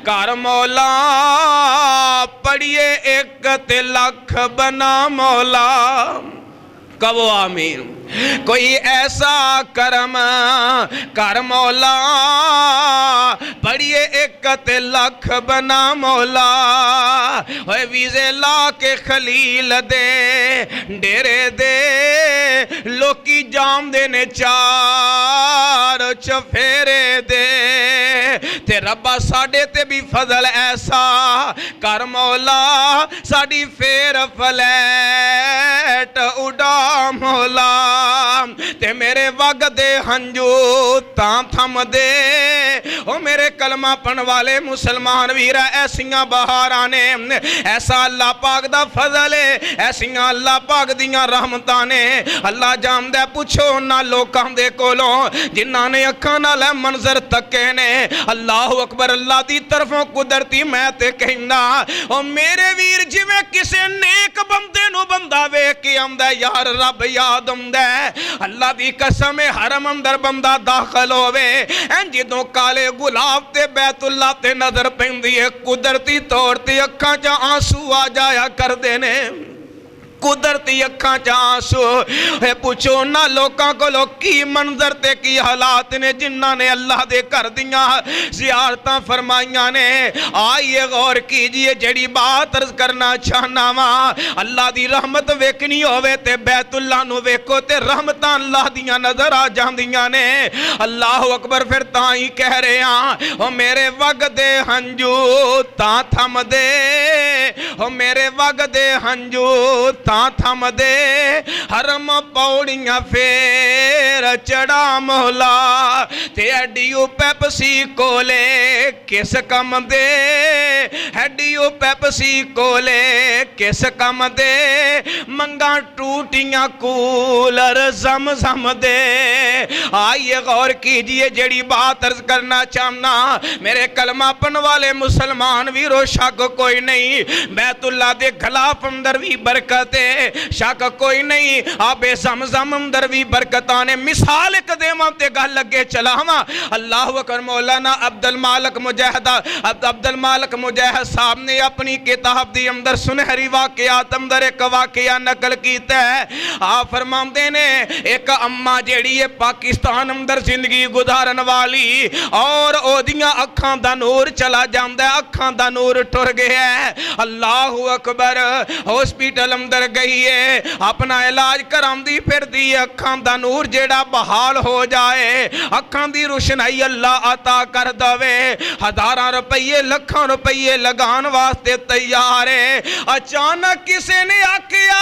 कर मौला पढ़िए एक ते लख बना मौला। कहो आमीन। कोई ऐसा करम कर मौला पढ़िए एक ते लख बना मौला। ओए वीजे ला के खलील दे डेरे दे लोकी जाम दे ने चार चफेरे दे ते रब्बा साडे ते भी फजल ऐसा कर मौला साडी फेर फ्लैट उड़ा मौला। ते मेरे वग दे हंजू तां थम दे ओ मेरे कलमा पढ़न वाले मुसलमान वीर ऐसियां बहारां ने ऐसा अल्लाह पाक दा फजल है ऐसियां अल्लाह पाक दियां रहमतां ने। अल्लाह जानदा पुछो ना लोकां दे कोलों जिन्हां ने अखां नाल मंजर तके ने। अल्लाह अकबर। अल्लाह दी तरफों कुदरती मैं ते कहना ओ मेरे वीर जिवें किसे नेक बंदे नूं बंदा वेख के आंदा यार रब याद आंदा अल्लाह दी कसम है हरम अंदर बंदा दाखिल होवे जदों काले गुलाब ते बैतुल्ला ते नजर पैंदी है कुदरती तौर ते अखां च आंसू आ जाया करदे ने। कुदरती अखां च आंसू पुछो ना लोकां कोलों की मंजर ते की हालात ने जिन्हां ने अल्लाह दे घर दियां ज़ियारतां फरमाइयां ने। आइए गौर कीजिए जेड़ी बात अर्ज करना चाहना वा अल्लाह दी रहमत वेखनी होवे ते बैतुल्ला नूं वेखो ते रहमतां अल्लाह दियां नजर आ जांदियां ने। अल्लाह अकबर। फिर तां ही कह रहे हां ओ मेरे वग दे हंजू तां थम दे ओ मेरे वग दे हंजू थम दे हरम पौड़ियां फेर चढ़ा मौला ते एडियो पेप्सी कोले किस कम दे एडियो पेप्सी कोले किस कम दे मंगा टूटियां कूलर जम दे। आइए गौर कीजिए जेड़ी बात अर्ज करना चाहना मेरे कलमा पढ़न वाले मुसलमान वीरो शक कोई नहीं बैतुल्ला दे खिलाफ अंदर भी बरकत शक कोई नहीं आबे ज़मज़म अंदर भी बरकतां ने। मिसाल एक देवां ते गल अगे चलावां। अल्लाह अकबर। मौलाना अब्दुल मालिक मुजाहिद साहब ने अपनी किताब दी अंदर सुनहरी वाकयात अंदर एक वाकया नकल कीता है। आप फरमांदे ने एक अम्मा जेड़ी है पाकिस्तान अंदर जिंदगी गुजारन वाली और ओदियां अखां दा नूर चला जांदा अखां दा नूर टुर गया है। अल्लाह अकबर। हॉस्पिटल अंदर गई है अपना इलाज करांदी फिरदी अखां दा नूर जेड़ा बहाल हो जाए अखां दी रोशनाई अल्लाह अता कर दवे। हजारां रुपये लखां रुपये लगान वास्ते तैयार है। अचानक किसी ने आखिया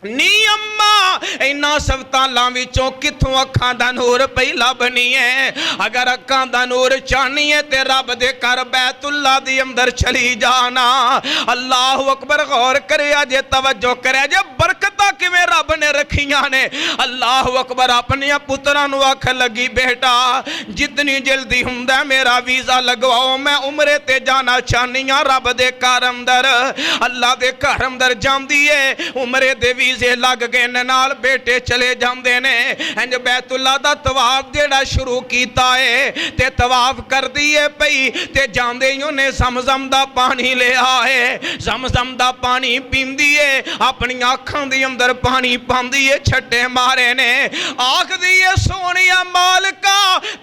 नी अम्मा इन्ना सवतालां विचों किथों अखां दा नूर पई लभनी है। अगर अखां दा नूर चाहनी है ते रब दे घर बैतुल्ला दी अंदर चली जाना। अल्लाह अकबर। गौर करे जे तवज्जो करे जे बरकतां किवें रब ने रखियां ने। अल्लाह अकबर। अपने पुत्रां नूं आख लगी बेटा जितनी जल्दी हुंदा मेरा वीज़ा लगवाओ मैं उमरे ते जाना चाहनी हां रब दे घर अंदर। अल्लाह दे घर अंदर जांदी है उमरे दे वीज़े लग गए नाल बेटे चले जाते ने। इंज बैतुल्ला दा तवाफ जेड़ा शुरू कीता है ते तवाफ कर दिए पई ते जांदे ही उन्हें ज़मज़म दा पानी ले आए। ज़मज़म दा पानी पींदी है अपनी अखां दे अंदर पानी पांदी है छट्टे मारे ने आखदी है सोनिया मालिका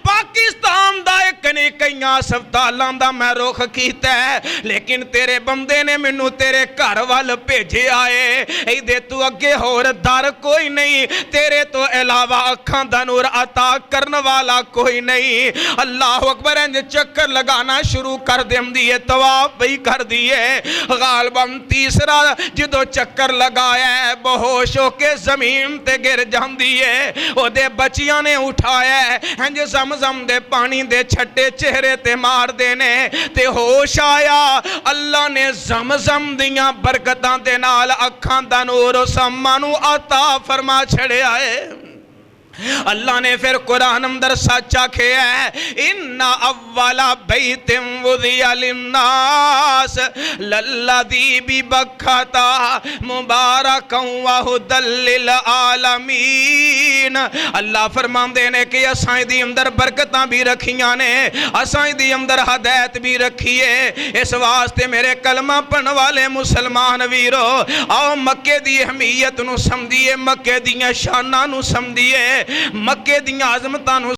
पाकिस्तान दा एक ने कई अस्पतालां दा मैं रुख कीता है लेकिन तेरे बंदे ने मैनू तेरे घर वाल भेजे आए इहदे तू अगे होर दर कोई नहीं तेरे तो अलावा अखां दा नूर अता करने वाला कोई नहीं। अल्लाह अकबर। इंज चक्कर लगाना शुरू कर देंदी है तवाफ भी कर दिए गालबन तीसरा जो चक्कर लगाया है बेहोश होके जमीन ते गिर जाती है ओदे बच्चियां ने उठाया इंज ज़मज़म दे पानी दे छट्टे चेहरे ते मार देने ते होश आया अल्लाह ने ज़मज़म दियां बरकतां दे नाल अखां दा नूर अम्मा नू अता फरमा छड़िया है। अल्लाह ने फिर कुरान अंदर सच आखे है, इन्ना अव्वला बैतिन वुदिया लिन्नास लल्लज़ी बिबक्कता मुबारकन व हुदल लिल आलमीन। अल्लाह फरमांदे ने कि असां इहदे अंदर बरकतां भी रखियां ने, असां इहदे अंदर हदायत भी रखी है। इस वास्ते मेरे कलमा पढ़न वाले मुसलमान वीरो, आओ मक्के दी अहमियत नूं समझिए, मक्के दीयां शानां नूं समझिए, मक्के दीयां आज़मतां नूं